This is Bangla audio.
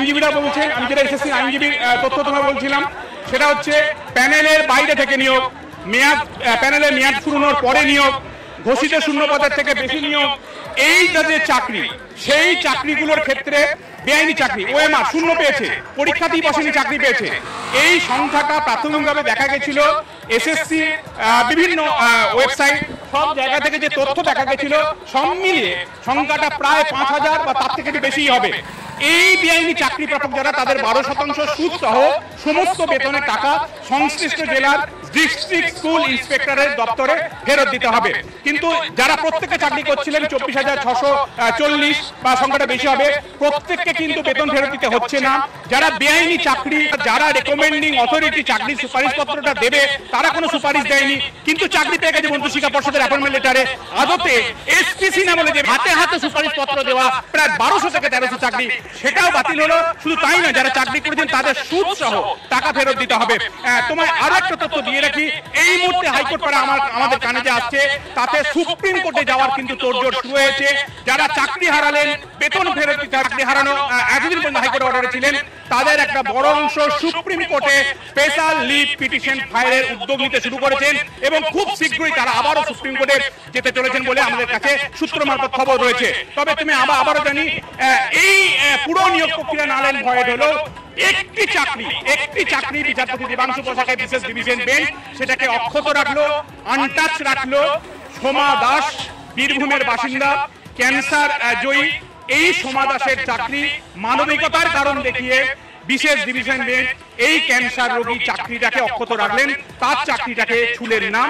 আইনজীবীরা বলছেন, আমি যেটা এসএসসি আইনজীবীর তথ্য তোমায় বলছিলাম, সেটা হচ্ছে প্যানেলের বাইরে থেকে নিয়োগ, প্যানেলের মেয়াদ ফুরানোর পরে নিয়োগ, ঘোষিত শূন্যপদের থেকে বেশি নিয়োগ, এইটা যে চাকরি, সেই চাকরিগুলোর ক্ষেত্রে বেআইনি চাকরি, ওএমআর শূন্য পেয়েছে, পরীক্ষাতেই বসেনি চাকরি পেয়েছে। এই সংখ্যাটা প্রাথমিকভাবে দেখা গেছিল এসএসসি বিভিন্ন ওয়েবসাইট, সব জায়গা থেকে যে তথ্য দেখা গেছিল, সব মিলিয়ে সংখ্যাটা প্রায় 5000 বা তার থেকে বেশি হবে। এই বেআইনি চাকরি প্রাপক যারা, তাদের 12% সুদ সহ সমস্ত বেতনের টাকা সংশ্লিষ্ট জেলার ডিস্ট্রিক্ট স্কুল ইন্সপেক্টরের দপ্তরে ফেরত দিতে হবে। কিন্তু যারা প্রত্যেকে চাকরি করছিলেন 24,640 বা সংখ্যাটা বেশি হবে, প্রত্যেককে কিন্তু বেতন ফেরত দিতে হচ্ছে না। যারা বেআইনি চাকরি, যারা রেকমেন্ডিং অথরিটি চাকরির সুপারিশপত্রটা দেবে, তারা কোনো সুপারিশ দেয়নি, কিন্তু চাকরি পেয়ে গেছে মন্ত্রী শিক্ষা পর্ষদের অ্যাপয়েন্টমেন্ট লেটারে। আদতে এসপিসি না বলে যে হাতে হাতে সুপারিশপত্র দেওয়া প্রায় 1200 থেকে 1300 চাকরি, সেটাও বাতিল হলো। শুধু তাই না, যারা চাকরি করেছেন তাদের সুদ সহ টাকা ফেরত দিতে হবে। তোমায় আরো একটা তথ্য দিয়ে রাখি, এই মুহূর্তে হাইকোর্ট পাড়া আমাদের কানে যে আসছে, তাতে সুপ্রিম কোর্টে যাওয়ার কিন্তু তোড়জোড় শুরু হয়েছে। যারা চাকরি হারালেন, বেতন ফেরত দিতে, চাকরি হারানো এতদিন পর্যন্ত হাইকোর্ট অর্ডারে ছিলেন, তাদের একটা বড় অংশ সুপ্রিম কোর্টে স্পেশাল লিভ পিটিশন ফাইলের উদ্যোগ নিতে শুরু করেছেন এবং খুব শীঘ্রই তারা আবারও সুপ্রিম কোর্টে যেতে চলেছেন বলে আমাদের কাছে সূত্র মারফত খবর রয়েছে। তবে তুমি আবারও জানি, এই পুরো নিয়োগ প্রক্রিয়া নালেন ভয়েড হলো। একটি চাকরি বিচারপতি দেবাংশু বসাকের বিশেষ ডিভিশন বেঞ্চ সেটাকে অক্ষত রাখলো, আনটাচ রাখলো। সোমা দাস, বীরভূমের বাসিন্দা, ক্যান্সার জয়ী, এই সোমা দাসের চাকরি মানবিকতার কারণ দেখিয়ে বিশেষ ডিভিশন বেঞ্চ এই ক্যান্সার রোগী চাকরিটাকে অক্ষত রাখলেন, তার চাকরিটাকে ছুলেন না।